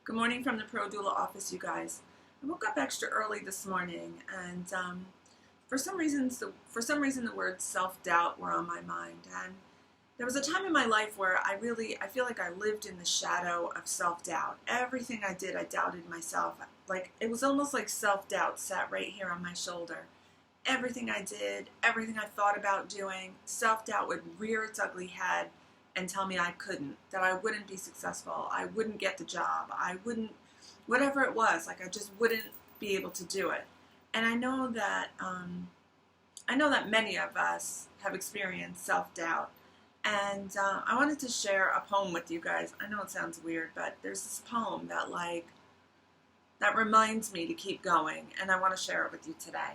Good morning from the Pro Doula office, you guys. I woke up extra early this morning, and for some reason, the words self-doubt were on my mind. And there was a time in my life where I feel like I lived in the shadow of self-doubt. Everything I did, I doubted myself. Like it was almost like self-doubt sat right here on my shoulder. Everything I did, everything I thought about doing, self-doubt would rear its ugly head and tell me I couldn't, that I wouldn't be successful, I wouldn't get the job, I wouldn't, whatever it was, like I just wouldn't be able to do it. And I know that many of us have experienced self-doubt. And I wanted to share a poem with you guys. I know it sounds weird, but there's this poem that reminds me to keep going, and I want to share it with you today.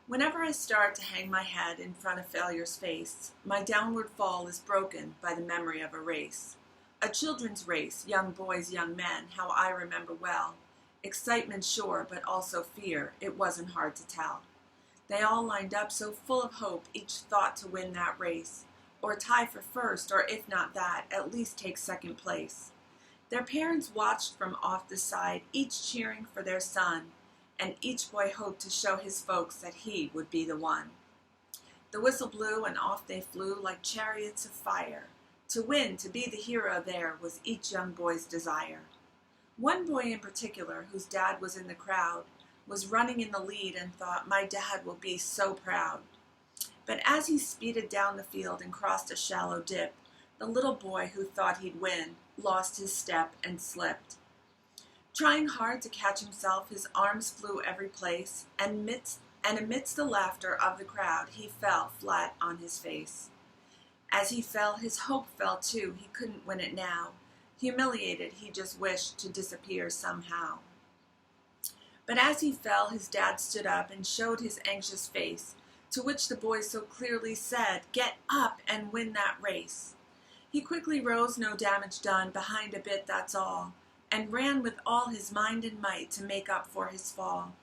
Whenever I start to hang my head in front of failure's face, my downward fall is broken by the memory of a race. A children's race, young boys, young men, how I remember well. Excitement sure, but also fear, it wasn't hard to tell. They all lined up so full of hope, each thought to win that race, or tie for first, or if not that, at least take second place. Their parents watched from off the side, each cheering for their son, and each boy hoped to show his folks that he would be the one. The whistle blew and off they flew like chariots of fire. To win, to be the hero there was each young boy's desire. One boy in particular, whose dad was in the crowd, was running in the lead and thought, my dad will be so proud. But as he speeded down the field and crossed a shallow dip, the little boy who thought he'd win lost his step and slipped. Trying hard to catch himself, his arms flew every place, and amidst the laughter of the crowd, he fell flat on his face. As he fell, his hope fell too. He couldn't win it now. Humiliated, he just wished to disappear somehow. But as he fell, his dad stood up and showed his anxious face, to which the boy so clearly said, "Get up and win that race." He quickly rose, no damage done, behind a bit, that's all, and ran with all his mind and might to make up for his fall.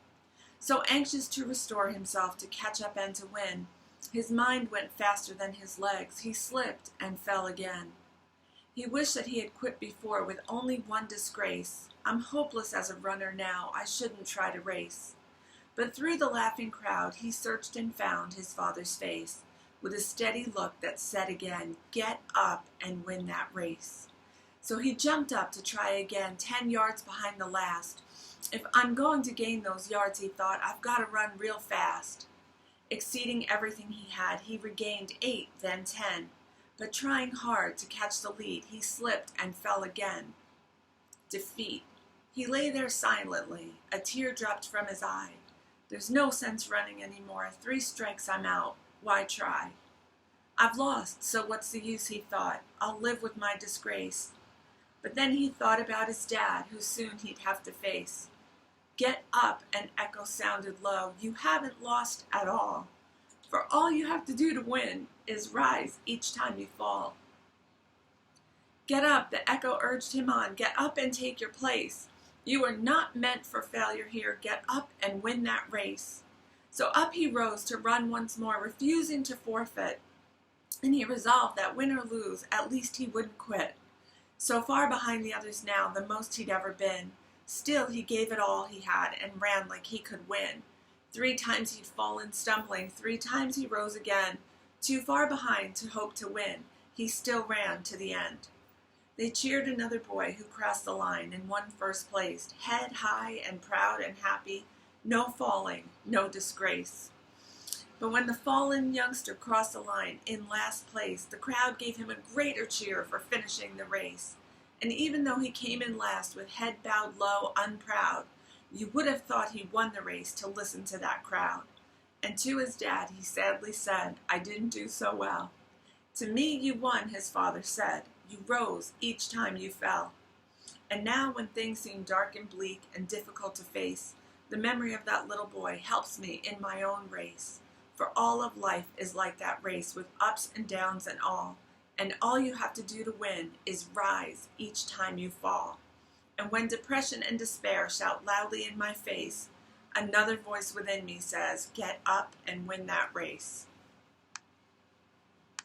So anxious to restore himself, to catch up and to win, his mind went faster than his legs. He slipped and fell again. He wished that he had quit before with only one disgrace. I'm hopeless as a runner now, I shouldn't try to race. But through the laughing crowd he searched and found his father's face, with a steady look that said again, get up and win that race. So he jumped up to try again, 10 yards behind the last. If I'm going to gain those yards, he thought, I've got to run real fast. Exceeding everything he had, he regained 8, then 10. But trying hard to catch the lead, he slipped and fell again. Defeat. He lay there silently, a tear dropped from his eye. There's no sense running anymore. 3 strikes, I'm out. Why try? I've lost, so what's the use, he thought. I'll live with my disgrace. But then he thought about his dad, who soon he'd have to face. Get up, an echo sounded low. You haven't lost at all. For all you have to do to win is rise each time you fall. Get up, the echo urged him on. Get up and take your place. You are not meant for failure here. Get up and win that race. So up he rose to run once more, refusing to forfeit. And he resolved that win or lose, at least he wouldn't quit. So far behind the others now, the most he'd ever been. Still he gave it all he had and ran like he could win. 3 times he'd fallen stumbling, 3 times he rose again. Too far behind to hope to win, he still ran to the end. They cheered another boy who crossed the line and won first place, head high and proud and happy, no falling, no disgrace. But when the fallen youngster crossed the line in last place, the crowd gave him a greater cheer for finishing the race. And even though he came in last with head bowed low, unproud, you would have thought he won the race to listen to that crowd. And to his dad he sadly said, I didn't do so well. To me you won, his father said. You rose each time you fell. And now when things seem dark and bleak and difficult to face, the memory of that little boy helps me in my own race. For all of life is like that race with ups and downs and all you have to do to win is rise each time you fall. And when depression and despair shout loudly in my face, another voice within me says, get up and win that race.